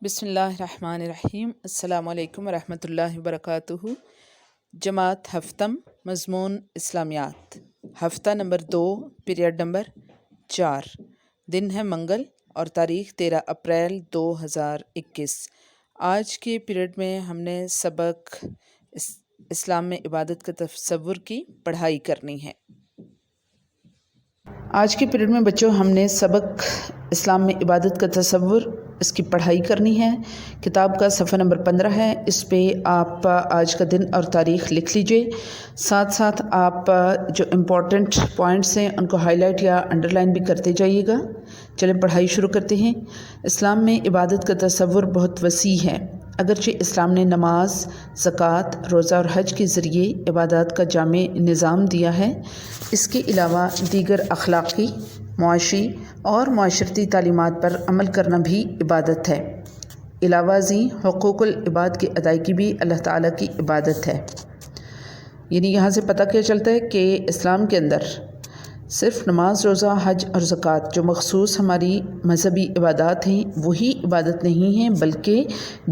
بسم اللہ الرحمن الرحیم۔ السلام علیکم ورحمۃ اللہ وبرکاتہ۔ جماعت ہفتم، مضمون اسلامیات، ہفتہ نمبر 2، پیریڈ نمبر 4، دن ہے منگل اور تاریخ 13 اپریل 2021۔ آج کے پیریڈ میں ہم نے سبق اسلام میں عبادت کا تصور کی پڑھائی کرنی ہے۔ آج کے پیریڈ میں بچوں ہم نے سبق اسلام میں عبادت کا تصور، اس کی پڑھائی کرنی ہے۔ کتاب کا صفحہ نمبر 15 ہے، اس پہ آپ آج کا دن اور تاریخ لکھ لیجئے، ساتھ ساتھ آپ جو امپورٹنٹ پوائنٹس ہیں ان کو ہائی لائٹ یا انڈر لائن بھی کرتے جائیے گا۔ چلیں پڑھائی شروع کرتے ہیں۔ اسلام میں عبادت کا تصور بہت وسیع ہے۔ اگرچہ اسلام نے نماز، زکوٰۃ، روزہ اور حج کے ذریعے عبادات کا جامع نظام دیا ہے، اس کے علاوہ دیگر اخلاقی، معاشی اور معاشرتی تعلیمات پر عمل کرنا بھی عبادت ہے۔ علاوہ ازیں حقوق العباد کی ادائیگی بھی اللہ تعالیٰ کی عبادت ہے۔ یعنی یہاں سے پتہ کیا چلتا ہے کہ اسلام کے اندر صرف نماز، روزہ، حج اور زکوٰۃ جو مخصوص ہماری مذہبی عبادات ہیں وہی عبادت نہیں ہیں، بلکہ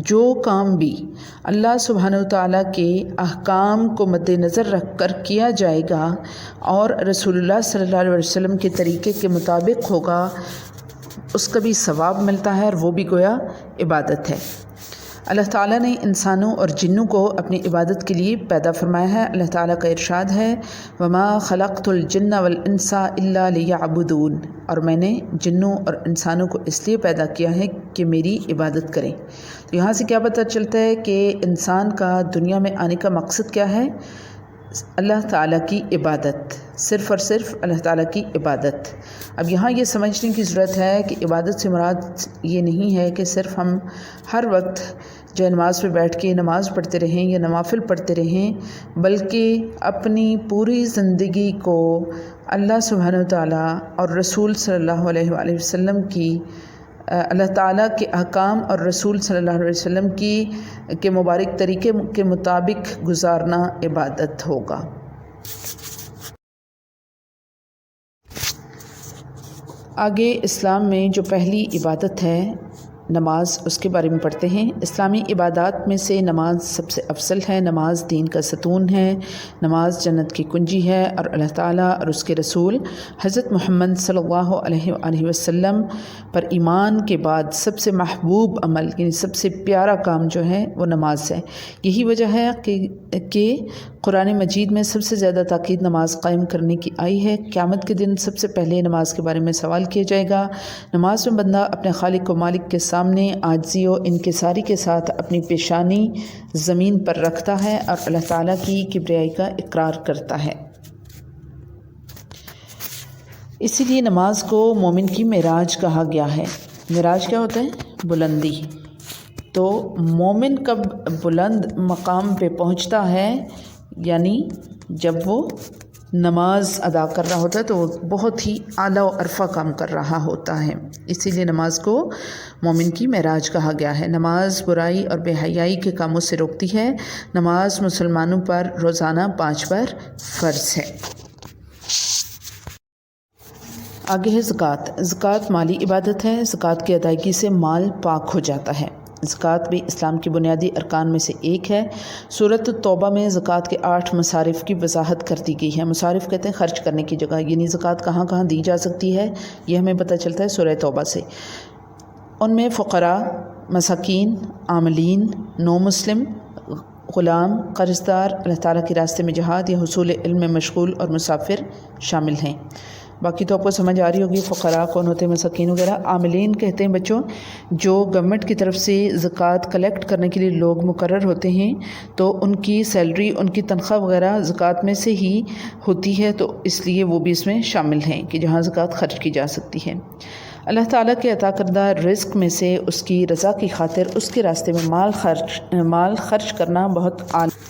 جو کام بھی اللہ سبحانہ وتعالیٰ کے احکام کو مد نظر رکھ کر کیا جائے گا اور رسول اللہ صلی اللہ علیہ وسلم کے طریقے کے مطابق ہوگا، اس کا بھی ثواب ملتا ہے اور وہ بھی گویا عبادت ہے۔ اللہ تعالیٰ نے انسانوں اور جنوں کو اپنی عبادت کے لیے پیدا فرمایا ہے۔ اللہ تعالیٰ کا ارشاد ہے، وَمَا خَلَقْتُ الْجِنَّ وَالْإِنسَ إِلَّا لِيَعْبُدُونِ، اور میں نے جنوں اور انسانوں کو اس لیے پیدا کیا ہے کہ میری عبادت کریں۔ تو یہاں سے کیا پتہ چلتا ہے کہ انسان کا دنیا میں آنے کا مقصد کیا ہے؟ اللہ تعالیٰ کی عبادت، صرف اور صرف اللہ تعالیٰ کی عبادت۔ اب یہاں یہ سمجھنے کی ضرورت ہے کہ عبادت سے مراد یہ نہیں ہے کہ صرف ہم ہر وقت جو نماز پہ بیٹھ کے نماز پڑھتے رہیں یا نوافل پڑھتے رہیں، بلکہ اپنی پوری زندگی کو اللہ سبحانہ وتعالیٰ اور رسول صلی اللہ علیہ وآلہ وسلم کی، اللہ تعالیٰ کے احکام اور رسول صلی اللہ علیہ وسلم کے مبارک طریقے کے مطابق گزارنا عبادت ہوگا۔ آگے اسلام میں جو پہلی عبادت ہے نماز، اس کے بارے میں پڑھتے ہیں۔ اسلامی عبادات میں سے نماز سب سے افضل ہے۔ نماز دین کا ستون ہے، نماز جنت کی کنجی ہے، اور اللہ تعالیٰ اور اس کے رسول حضرت محمد صلی اللہ علیہ وآلہ وسلم پر ایمان کے بعد سب سے محبوب عمل، یعنی سب سے پیارا کام جو ہے وہ نماز ہے۔ یہی وجہ ہے کہ قرآن مجید میں سب سے زیادہ تاکید نماز قائم کرنے کی آئی ہے۔ قیامت کے دن سب سے پہلے نماز کے بارے میں سوال کیا جائے گا۔ نماز میں بندہ اپنے خالق و مالک کے سامنے عاجزی و انکساری کے ساتھ اپنی پیشانی زمین پر رکھتا ہے اور اللہ تعالیٰ کی کبریائی کا اقرار کرتا ہے۔ اسی لیے نماز کو مومن کی معراج کہا گیا ہے۔ معراج کیا ہوتا ہے؟ بلندی۔ تو مومن کب بلند مقام پہ پہنچتا ہے؟ یعنی جب وہ نماز ادا کر رہا ہوتا ہے تو وہ بہت ہی اعلیٰ و عرفہ کام کر رہا ہوتا ہے، اسی لیے نماز کو مومن کی معراج کہا گیا ہے۔ نماز برائی اور بے حیائی کے کاموں سے روکتی ہے۔ نماز مسلمانوں پر روزانہ 5 بار فرض ہے۔ آگے ہے زکوٰۃ۔ زکوٰۃ مالی عبادت ہے۔ زکوٰۃ کی ادائیگی سے مال پاک ہو جاتا ہے۔ زکوٰۃ بھی اسلام کی بنیادی ارکان میں سے ایک ہے۔ سورۃ التوبہ میں زکوٰۃ کے 8 مصارف کی وضاحت کر دی گئی ہے۔ مصارف کہتے ہیں خرچ کرنے کی جگہ، یعنی زکوٰۃ کہاں کہاں دی جا سکتی ہے یہ ہمیں پتہ چلتا ہے سورہ توبہ سے۔ ان میں فقراء، مساکین، عاملین، نو مسلم، غلام، قرض دار، اللہ تعالیٰ کے راستے میں جہاد یا حصول علم میں مشغول اور مسافر شامل ہیں۔ باقی تو آپ کو سمجھ آ رہی ہوگی فقراء کون ہوتے ہیں، مساکین وغیرہ۔ عاملین کہتے ہیں بچوں جو گورنمنٹ کی طرف سے زکوٰۃ کلیکٹ کرنے کے لیے لوگ مقرر ہوتے ہیں، تو ان کی سیلری، ان کی تنخواہ وغیرہ زکوٰۃ میں سے ہی ہوتی ہے، تو اس لیے وہ بھی اس میں شامل ہیں کہ جہاں زکوٰۃ خرچ کی جا سکتی ہے۔ اللہ تعالیٰ کے عطا کردہ رزق میں سے اس کی رضا کی خاطر اس کے راستے میں مال خرچ کرنا بہت اعلیٰ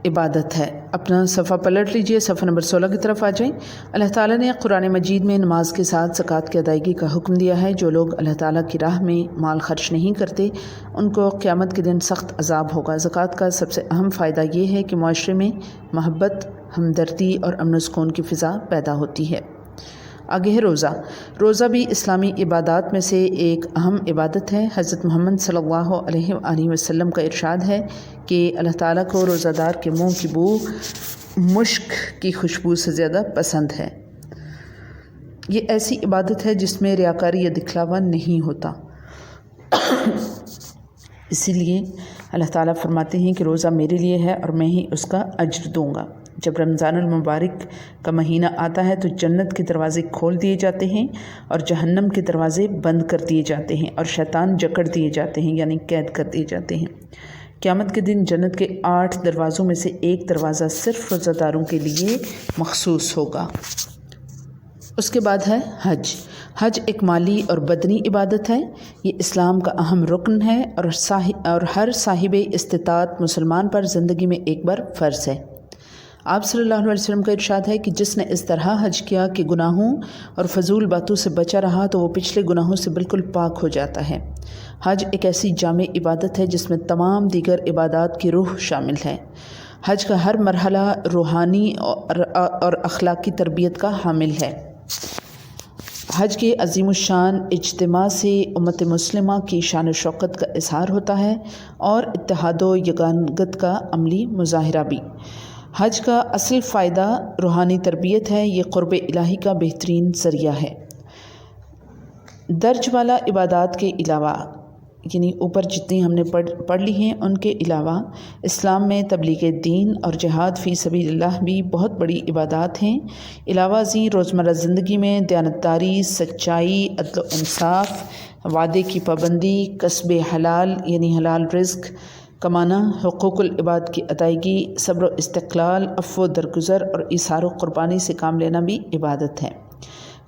عبادت ہے۔ اپنا صفحہ پلٹ لیجئے، صفحہ نمبر 16 کی طرف آ جائیں۔ اللہ تعالیٰ نے قرآن مجید میں نماز کے ساتھ زکوٰۃ کی ادائیگی کا حکم دیا ہے۔ جو لوگ اللہ تعالیٰ کی راہ میں مال خرچ نہیں کرتے ان کو قیامت کے دن سخت عذاب ہوگا۔ زکوٰۃ کا سب سے اہم فائدہ یہ ہے کہ معاشرے میں محبت، ہمدردی اور امن و سکون کی فضا پیدا ہوتی ہے۔ آگے ہے روزہ۔ روزہ بھی اسلامی عبادات میں سے ایک اہم عبادت ہے۔ حضرت محمد صلی اللہ علیہ وآلہ وسلم کا ارشاد ہے کہ اللہ تعالیٰ کو روزہ دار کے منہ کی بو مشک کی خوشبو سے زیادہ پسند ہے۔ یہ ایسی عبادت ہے جس میں ریاکاری یا دکھلاوا نہیں ہوتا، اسی لیے اللہ تعالیٰ فرماتے ہیں کہ روزہ میرے لیے ہے اور میں ہی اس کا اجر دوں گا۔ جب رمضان المبارک کا مہینہ آتا ہے تو جنت کے دروازے کھول دیے جاتے ہیں اور جہنم کے دروازے بند کر دیے جاتے ہیں اور شیطان جکڑ دیے جاتے ہیں، یعنی قید کر دیے جاتے ہیں۔ قیامت کے دن جنت کے 8 دروازوں میں سے ایک دروازہ صرف روزہ داروں کے لیے مخصوص ہوگا۔ اس کے بعد ہے حج۔ حج ایک مالی اور بدنی عبادت ہے۔ یہ اسلام کا اہم رکن ہے اور ہر صاحب استطاعت مسلمان پر زندگی میں ایک بار فرض ہے۔ آپ صلی اللہ علیہ وسلم کا ارشاد ہے کہ جس نے اس طرح حج کیا کہ گناہوں اور فضول باتوں سے بچا رہا تو وہ پچھلے گناہوں سے بالکل پاک ہو جاتا ہے۔ حج ایک ایسی جامع عبادت ہے جس میں تمام دیگر عبادات کی روح شامل ہے۔ حج کا ہر مرحلہ روحانی اور اخلاقی تربیت کا حامل ہے۔ حج کے عظیم الشان اجتماع سے امت مسلمہ کی شان و شوکت کا اظہار ہوتا ہے اور اتحاد و یگانگت کا عملی مظاہرہ بھی۔ حج کا اصل فائدہ روحانی تربیت ہے۔ یہ قرب الہی کا بہترین ذریعہ ہے۔ درج والا عبادات کے علاوہ، یعنی اوپر جتنی ہم نے پڑھ لی ہیں ان کے علاوہ، اسلام میں تبلیغ دین اور جہاد فی سبیل اللہ بھی بہت بڑی عبادات ہیں۔ علاوہ ازیں روزمرہ زندگی میں دیانتداری، سچائی، عدل و انصاف، وعدے کی پابندی، کسب حلال یعنی حلال رزق کمانا، حقوق العباد کی ادائیگی، صبر و استقلال، عفو و درگزر اور ایثار و قربانی سے کام لینا بھی عبادت ہے۔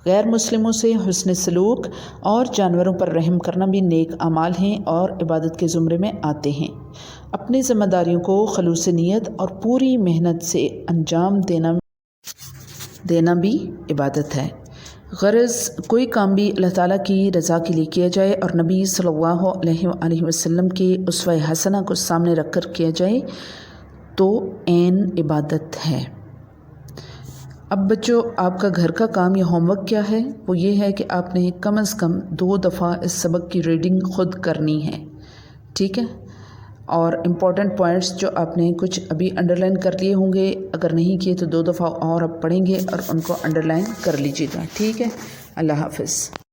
غیر مسلموں سے حسن سلوک اور جانوروں پر رحم کرنا بھی نیک اعمال ہیں اور عبادت کے زمرے میں آتے ہیں۔ اپنی ذمہ داریوں کو خلوص نیت اور پوری محنت سے انجام دینا بھی عبادت ہے۔ غرض کوئی کام بھی اللہ تعالیٰ کی رضا کے لیے کیا جائے اور نبی صلی اللہ علیہ وآلہ وسلم کے اسوہ حسنہ کو سامنے رکھ کر کیا جائے تو عین عبادت ہے۔ اب بچوں، آپ کا گھر کا کام یا ہوم ورک کیا ہے؟ وہ یہ ہے کہ آپ نے کم از کم 2 دفعہ اس سبق کی ریڈنگ خود کرنی ہے، ٹھیک ہے؟ اور امپورٹنٹ پوائنٹس جو آپ نے کچھ ابھی انڈرلائن کر لیے ہوں گے، اگر نہیں کیے تو 2 دفعہ اور آپ پڑھیں گے اور ان کو انڈرلائن کر لیجیے گا، ٹھیک ہے؟ اللہ حافظ۔